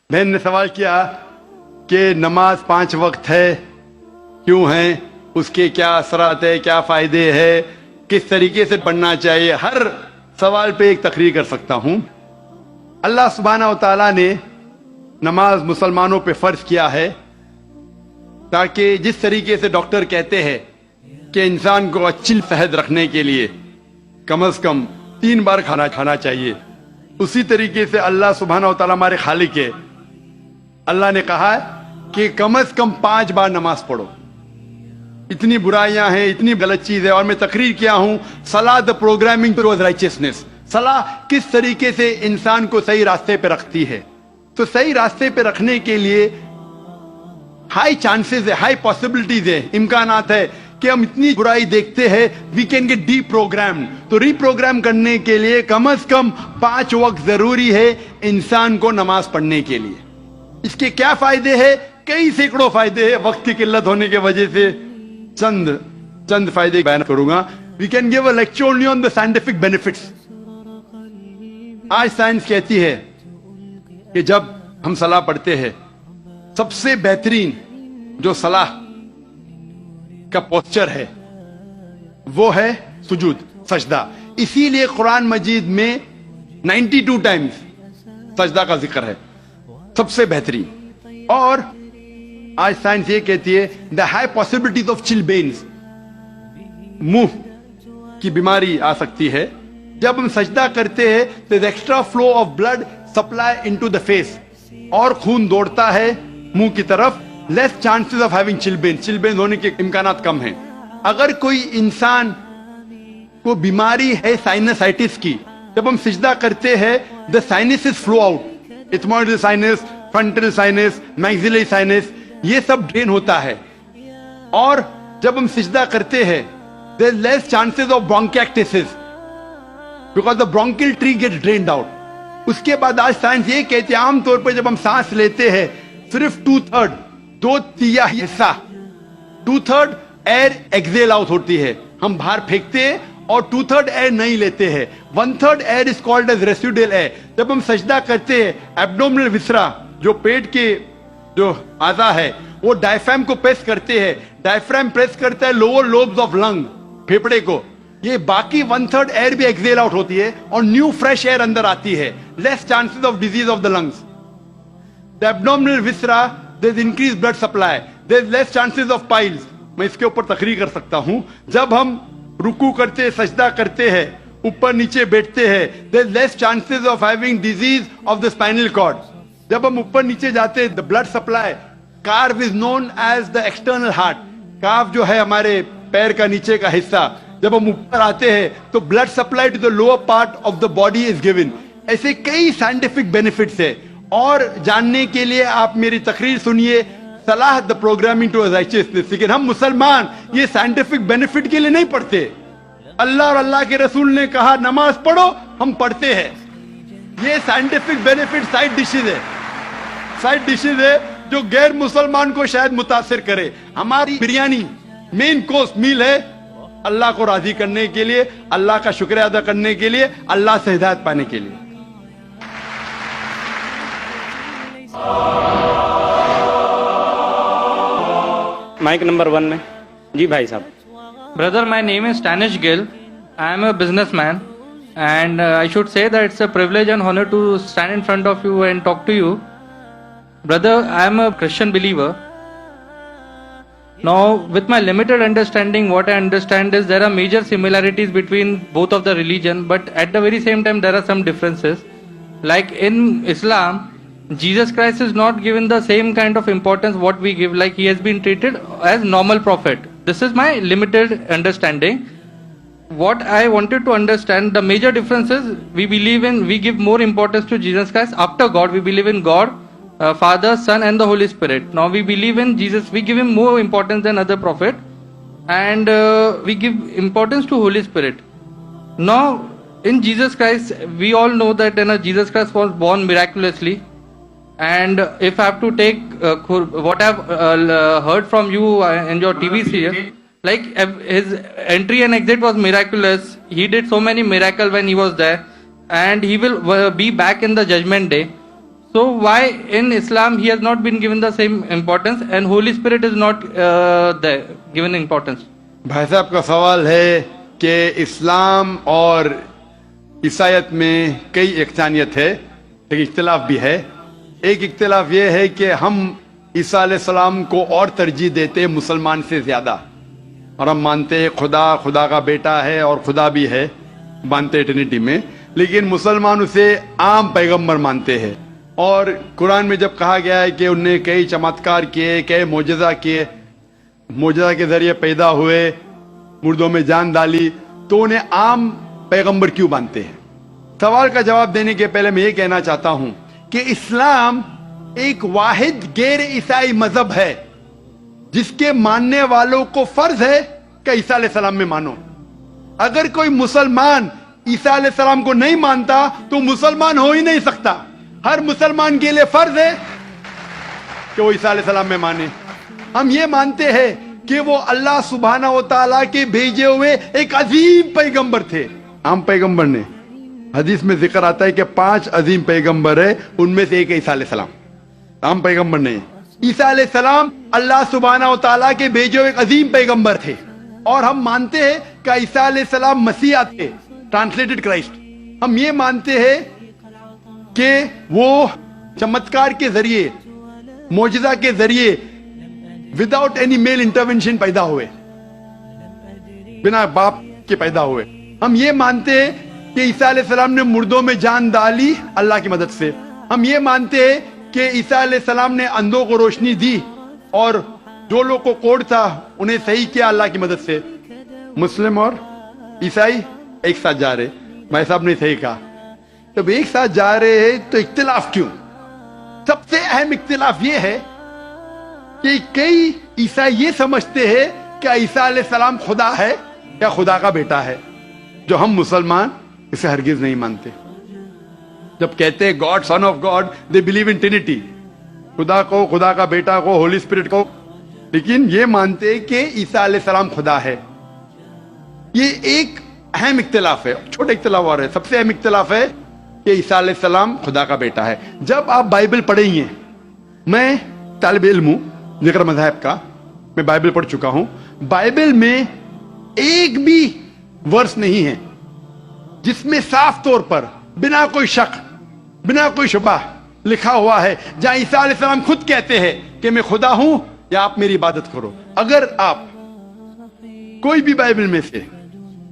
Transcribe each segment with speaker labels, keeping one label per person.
Speaker 1: بہن نے سوال کیا کہ نماز 5 وقت ہے، کیوں ہے، اس کے کیا اثرات ہے، کیا فائدے ہے، کس طریقے سے پڑھنا چاہیے. ہر سوال پہ ایک تقریر کر سکتا ہوں. اللہ سبحانہ و تعالیٰ نے نماز مسلمانوں پہ فرض کیا ہے تاکہ جس طریقے سے ڈاکٹر کہتے ہیں کہ انسان کو اچھی صحت رکھنے کے لیے کم از کم 3 بار کھانا چاہیے، اسی طریقے سے اللہ سبحانہ و تعالیٰ ہمارے خالق ہے. اللہ نے کہا ہے کہ کم از کم 5 بار نماز پڑھو. اتنی برائیاں ہیں، اتنی غلط چیز ہے. اور میں تقریر کیا ہوں صلاح دا پروگرامنگ ٹوورڈ رائچسنس. صلاح کس طریقے سے انسان کو صحیح راستے پہ رکھتی ہے. تو صحیح راستے پہ رکھنے کے لیے ہائی چانسز ہے، ہائی پاسبلٹیز ہے، امکانات ہے کہ ہم اتنی برائی دیکھتے ہیں we can get deprogram. تو ری پروگرام کرنے کے لیے کم از کم 5 وقت ضروری ہے انسان کو نماز پڑھنے کے لیے. اس کے کیا فائدے ہیں؟ کئی سینکڑوں فائدے ہیں. وقت کی قلت ہونے کی وجہ سے چند فائدے بیان کروں گا. We can give a lecture only on the scientific benefits. آج سائنس کہتی ہے کہ جب ہم صلاح پڑھتے ہیں سب سے بہترین جو صلاح کا پوسچر ہے وہ ہے سجود، سجدہ. اسی لیے قرآن مجید میں 92 ٹائمز سجدہ کا ذکر ہے، سب سے بہترین. اور آج سائنس یہ کہتی ہے دا ہائی پاسبلٹیز آف چلبینز، منہ کی بیماری آ سکتی ہے. جب ہم سجدہ کرتے ہیں تو extra flow of blood supply into the face, اور خون دوڑتا ہے منہ کی طرف. Less chances of having chilblains ہونے کے امکانات کم ہیں. اگر کوئی انسان کو بیماری ہے سائنسائٹس کی، جب ہم سجدہ کرتے ہیں the sinuses flow out, ethmoidal sinus, frontal sinus, maxillary sinus, یہ سب ڈرین ہوتا ہے. اور جب ہم سجدہ کرتے ہیں there is less chances of bronchiectasis because the bronchial tree gets drained out. اس کے بعد آج سائنس یہ کہتی ہے عام طور پر جب ہم سانس لیتے ہیں صرف 2/3 2/3 حصہ 2/3 ایئر ایکزیل آؤٹ ہوتی ہے، ہم باہر پھینکتے ہیں، اور 2/3 ایئر نہیں لیتے ہیں. 1/3 air is called as residual air. جب ہم سجدہ کرتے ہیں ایبڈومنل وسرا جو پیٹ کے جو اعضاء ہے وہ ڈائفرام کو پریس کرتے ہیں، ڈائفرام پریس کرتا ہے لوور لوبز آف لنگ، پھیپڑے کو. یہ باقی 1/3 ایئر بھی ایکزیل آؤٹ ہوتی ہے اور نیو فریش ایئر اندر آتی ہے. Less chances of disease of the lungs. The abdominal viscera there is increase blood supply, there is less chances of piles. میں اس کے اوپر تقریر کر سکتا ہوں. جب ہم رکوع کرتے، سجدہ کرتے ہیں، اوپر نیچے بیٹھتے ہیں، there is less chances of having disease of the spinal cord. جب ہم اوپر نیچے جاتے ہیں دا blood supply, calf is known as the external heart. Calf جو ہے ہمارے پیر کا نیچے کا حصہ، جب ہم اوپر آتے ہیں تو blood supply to the lower part of the body is given. ایسے کئی سائنٹیفک بینیفٹس ہے. اور جاننے کے لیے آپ میری تقریر سنیے صلاح دا پروگرامنگ ٹو رائچسنس. لیکن ہم مسلمان یہ سائنٹیفک بینیفٹ کے لیے نہیں پڑھتے. اللہ اور اللہ کے رسول نے کہا نماز پڑھو، ہم پڑھتے ہیں. یہ سائنٹیفک بینیفٹ سائڈ ڈشز ہے جو غیر مسلمان کو شاید متاثر کرے. ہماری بریانی مین کورس میل ہے اللہ کو راضی کرنے کے لیے، اللہ کا شکریہ ادا کرنے کے لیے، اللہ سے ہدایت پانے کے لیے.
Speaker 2: مائک نمبر 1 میں جی بھائی صاحب.
Speaker 3: Brother, my name is Stanish Gill. I am a businessman, and I should say that it's a privilege and honor to stand in front of you and talk to you. Brother, I am a Christian believer. Now, with my limited understanding, what I understand is there are major similarities between both of the religion, but at the very same time, there are some differences. Like in Islam, Jesus Christ is not given the same kind of importance what we give, like he has been treated as normal prophet. This is my limited understanding. What I wanted to understand, the major difference is we give more importance to Jesus Christ after God. We believe in God, Father, Son and the Holy Spirit. Now we believe in Jesus, we give him more importance than other prophet, and we give importance to Holy Spirit. Now in Jesus Christ, we all know that Jesus Christ was born miraculously. And if I have to take what I have heard from you in your TV series, like his entry and exit was miraculous. He did so many miracles when he was there, and he will be back in the judgment day. So why in Islam he has not been given the same importance and Holy Spirit is not given importance?
Speaker 1: भाई साहब का सवाल है कि इस्लाम और ईसाईयत में कई यकसानियत है, एक इख्तिलाफ भी है। एक इख्तिलाफ ये है कि हम ईसा अलैहिस्सलाम को और तरजीह देते हैं मुसलमान से ज़्यादा, और हम मानते हैं खुदा का बेटा है और खुदा भी है, मानते हैं ट्रिनिटी में, लेकिन मुसलमान उसे आम पैगंबर मानते हैं। और कुरान में जब कहा गया है कि उनने कई चमत्कार किए, कई मोजज़ा किए, मोजज़ा के ज़रिए पैदा हुए, मुर्दों में जान डाली, तो उन्हें आम पैगंबर क्यों मानते हैं? सवाल का जवाब देने के पहले मैं ये कहना चाहता हूं कि इस्लाम एक वाहिद गैर ईसाई मजहब है जिसके मानने वालों को फर्ज है कि ईसा अलैहिस्सलाम में मानो। अगर कोई मुसलमान ईसा अलैहिस्सलाम को नहीं मानता तो मुसलमान हो ही नहीं सकता। हर मुसलमान के लिए फर्ज है कि वो ईसा अलैहिस्सलाम में माने। हम ये मानते हैं कि वो अल्लाह सुब्हाना व तआला के भेजे हुए एक अजीम पैगंबर थे। आम पैगंबर ने, हदीस में जिक्र आता है कि 5 अजीम पैगंबर है, उनमें से एक ईसा अलैहिस्सलाम। आम पैगंबर नहीं, ईसा अलैहिस्सलाम अल्लाह सुब्हाना व तआला के भेजे हुए एक अजीम पैगंबर थे। और हम मानते हैं कि ईसा अलैहिस्सलाम मसीहा थे, ट्रांसलेटेड क्राइस्ट। हम ये मानते हैं कि वो चमत्कार के जरिए, मोजज़ा के जरिए, विदाउट एनी मेल इंटरवेंशन पैदा हुए, बिना बाप के पैदा हुए। हम ये मानते हैं कि ईसा अलैहिस्सलाम ने मुर्दों में जान डाली अल्लाह की मदद से। हम ये मानते हैं कि ईसा अलैहिस्सलाम ने अंधों को रोशनी दी और जो लोग को कोढ़ था उन्हें सही किया अल्लाह की मदद से। मुस्लिम और ईसाई एक साथ जा रहे, भाई साहब ने सही कहा। जब एक साथ जा रहे हैं तो इख्तिलाफ क्यों? सबसे अहम इख्तिलाफ ये है कि कई ईसाई ये समझते हैं कि ईसा अलैहिस्सलाम खुदा है या खुदा का बेटा है, जो हम मुसलमान इसे हरगिज नहीं मानते। जब कहते हैं God, son of God, they believe in Trinity, खुदा को, खुदा का बेटा को, होली स्पिरिट को, लेकिन ये मानते हैं कि ईसा अलैहिस्सलाम खुदा है। ये एक अहम इख्तिलाफ है। छोटे इख्तिलाफ और है, सबसे अहम इख्तिलाफ है कि ईसा अलैहिस्सलाम खुदा का बेटा है। जब आप बाइबल पढ़ेंगे, मैं तालिब इल्म हूं जिक्र मज़हब का, मैं बाइबल पढ़ चुका हूं, बाइबल में एक भी वर्स नहीं है जिसमें साफ तौर पर बिना कोई शक, बिना कोई शुबा लिखा हुआ है जहां ईसा अलैहिस्सलाम खुद कहते हैं कि मैं खुदा हूं या आप मेरी इबादत करो। अगर आप कोई भी बाइबल में से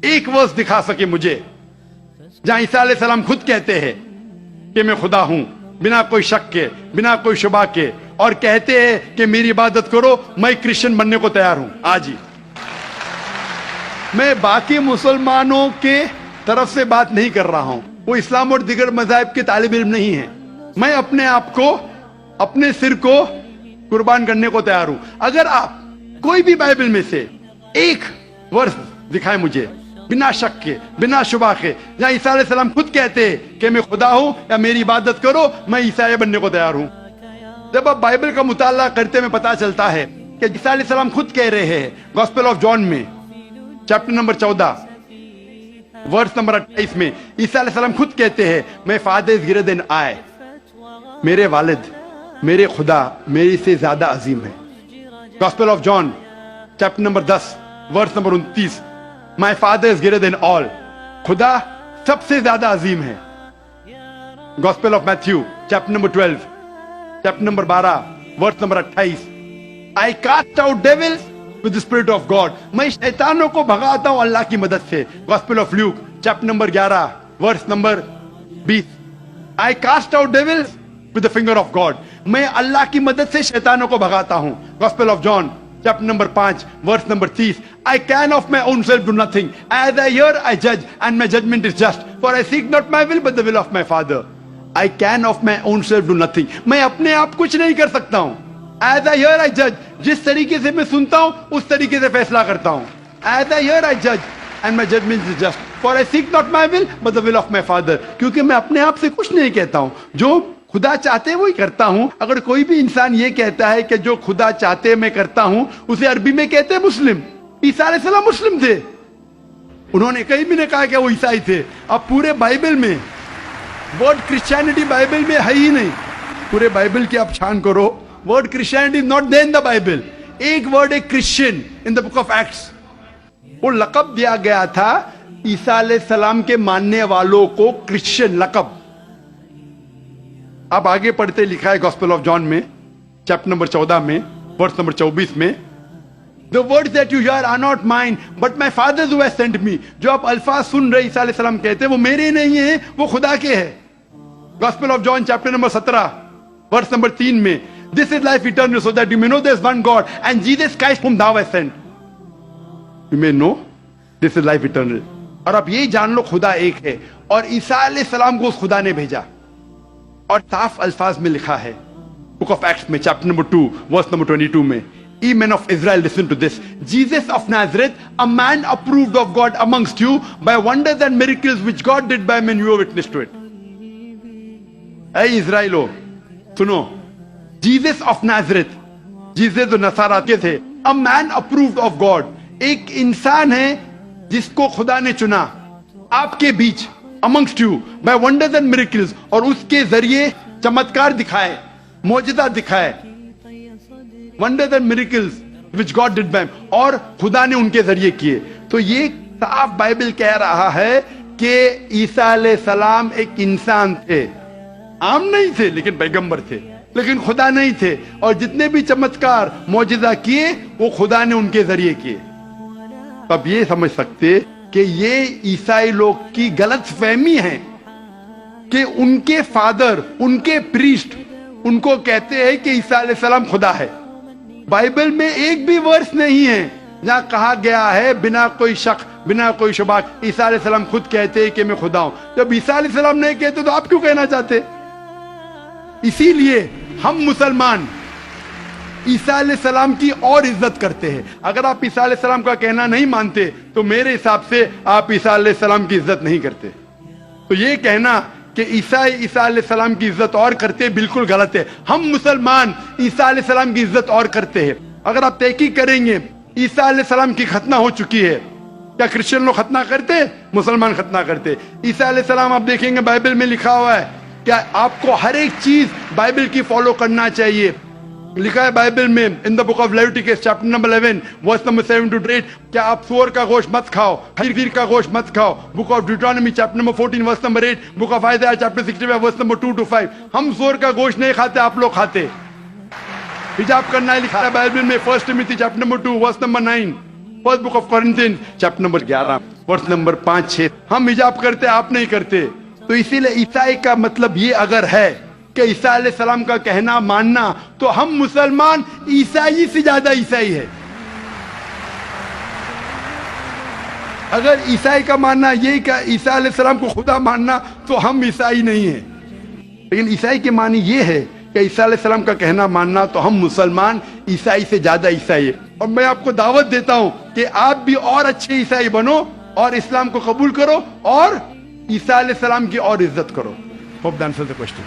Speaker 1: एक वर्स दिखा सके मुझे जहां ईसा अलैहिस्सलाम खुद कहते हैं कि मैं खुदा हूं, बिना कोई शक के, बिना कोई शुबा के, और कहते हैं कि मेरी इबादत करो, मैं क्रिश्चियन बनने को तैयार हूं आज ही। मैं बाकी मुसलमानों के तरफ से बात नहीं कर रहा हूं, वो इस्लाम और दिगर मज़ाहिब के तालिब इल्म नहीं है। मैं अपने आप को, अपने सिर को कुर्बान करने को तैयार हूं। अगर आप कोई भी बाइबल में से एक वर्स दिखाए मुझे बिना शक के, बिना शुबा के, जहां ईसा अलैहिस्सलाम खुद कहते हैं कि मैं खुदा हूं या मेरी इबादत करो, मैं ईसाई बनने को तैयार हूं। जब आप बाइबल का मुताला करते में पता चलता है कि ईसा अलैहिस्सलाम खुद कह रहे हैं गॉस्पेल ऑफ जॉन में चैप्टर नंबर 14 वर्स नंबर 28 में, ईसा अलैहिस्सलाम खुद कहते हैं मैं father is greater than I, मेरे वालिद, मेरे खुदा मेरे से ज्यादा अजीम है। Gospel of John chapter number 10 verse number 29, my father is greater than all, खुदा सबसे ज्यादा अजीम है। Gospel of Matthew chapter number 12 chapter number 12 verse number 28, I cast out devils with the spirit of God, मैं शैतानों को भगाता हूं अल्लाह की मदद से। Gospel of Luke chapter number 11 verse number 20, I cast out devils with the finger of God, मैं अल्लाह की मदद से शैतानों को भगाता हूं। Gospel of John chapter number 5 verse number 30, I can of my own self do nothing, as I hear I judge and my judgment is just, for I seek not my will but the will of my Father. I can of my own self do nothing, मैं अपने आप कुछ नहीं कर सकता हूं। As I hear I judge, जिस तरीके से मैं सुनता हूं उस तरीके से फैसला करता हूं। As I hear I judge and my judgment is just, for I seek not my will but the will of my Father, क्योंकि मैं अपने आप से कुछ नहीं कहता हूं, जो खुदा चाहते वही करता हूं। अगर कोई भी इंसान ये कहता है कि जो खुदा चाहते मैं करता हूं, उसे अरबी में कहते हैं मुस्लिम। ईसा अलैहिस्सलाम मुस्लिम थे, उन्होंने कहीं भी नहीं कहा कि वो ईसाई थे। अब पूरे बाइबल में वर्ड क्रिश्चियनिटी बाइबल में है ही नहीं, पूरे बाइबल की आप छान करो, word Christianity is not there in the Bible. एक वर्ड है Christian in the book of Acts. वो लकब दिया गया था ईसा अलैहिस्सलाम के मानने वालों को, क्रिश्चियन लकब. आप आगे पढ़ते लिखा है गॉस्पेल ऑफ जॉन में चैप्टर नंबर 14 में वर्स नंबर 24 में, The words that you hear are not mine, but my Father who has sent me. जो आप अल्फाज सुन रहे ईसा अलैहिस्सलाम कहते हैं वो मेरे नहीं है, वो खुदा के हैं. Gospel of John chapter number 17 verse number 3 में, This is life eternal, so that you may know there is one God and Jesus Christ whom thou hast sent. You may know this is life eternal. और आप ये जान लो खुदा एक है और ईसा अलैहिस्सलाम को उस खुदा ने भेजा. और साफ अल्फाज में लिखा है बुक ऑफ एक्ट्स में चैप्टर नंबर 2 वर्स नंबर 22 में, Ye men of Israel, listen to this. Jesus of Nazareth, a man approved of God amongst you by wonders and miracles which God did by men, you are witness to it. Hey Israelo, सुनो, Jesus of Nazareth, Jesus जो नसारा के थे, a man approved of God, एक इंसान है जिसको खुदा ने चुना आपके बीच, amongst you by wonders and miracles, और उसके जरिए चमत्कार दिखाए, मौजज़ा दिखाए, wonders and miracles which God did by him, और खुदा ने उनके जरिए किए. तो ये साफ बाइबल कह रहा है कि ईसा अलैहिस्सलाम एक इंसान थे, आम नहीं थे लेकिन पैगंबर थे, लेकिन खुदा नहीं थे, और जितने भी चमत्कार मौजज़ा किए वो खुदा ने उनके जरिए किए. तब ये समझ सकते कि ये ईसाई लोग की गलत फहमी है कि उनके फादर, उनके प्रीस्ट उनको कहते हैं कि ईसा अलैहिस्सलाम खुदा है. बाइबल में एक भी वर्स नहीं है जहां कहा गया है बिना कोई शक, बिना कोई शुबा, ईसा अलैहिस्सलाम खुद कहते हैं कि मैं खुदा हूं. जब ईसा अलैहिस्सलाम नहीं कहते तो आप क्यों कहना चाहते? इसीलिए हम मुसलमान ईसा अलैहिस्सलाम की और इज्जत करते हैं. अगर आप ईसा अलैहिस्सलाम का कहना नहीं मानते तो मेरे हिसाब से आप ईसा अलैहिस्सलाम की इज्जत नहीं करते. तो ये कहना कि ईसा अलैहिस्सलाम की इज्जत और करते हैं बिल्कुल गलत है. हम मुसलमान ईसा अलैहिस्सलाम की इज्जत और करते हैं. अगर आप तहकीक करेंगे ईसा अलैहिस्सलाम की खतना हो चुकी है, क्या क्रिश्चियन लोग खतना करते, मुसलमान खतना करते? ईसा अलैहिस्सलाम आप देखेंगे बाइबल में लिखा हुआ है, क्या आपको हर एक चीज बाइबल की फॉलो करना चाहिए. लिखा है बाइबल में in the book of Leviticus chapter number 11 verse number 7 to 8, क्या आप सुअर का गोश्त मत खाओ, खीर का गोश्त मत खाओ. Book of Deuteronomy chapter number 14 verse number 8, book of Isaiah chapter 65 verse number 2 to 5. हम सुअर का गोश्त नहीं खाते, आप लोग खाते. हिजाब करना है लिखा है बाइबल में 1 Timothy chapter number 2 verse number 9, first book of Corinthians chapter number 11 verse number 5-6. हम हिजाब करते, आप नहीं करते. तो इसीलिए ईसाई का मतलब ये अगर है कि ईसा अलैहिस्सलाम का कहना मानना, तो हम मुसलमान ईसाई से ज्यादा ईसाई है. अगर ईसाई का मानना ये कि ईसा अलैहिस्सलाम को खुदा मानना, तो हम ईसाई नहीं है. लेकिन ईसाई के मानी ये है कि ईसा अलैहिस्सलाम का कहना मानना, तो हम मुसलमान ईसाई से ज्यादा ईसाई है. और मैं आपको दावत देता हूं कि आप भी और अच्छे ईसाई बनो और इस्लाम को कबूल करो और ईसा अलैहिस्सलाम की और इज्जत करो. Hope that answers the question.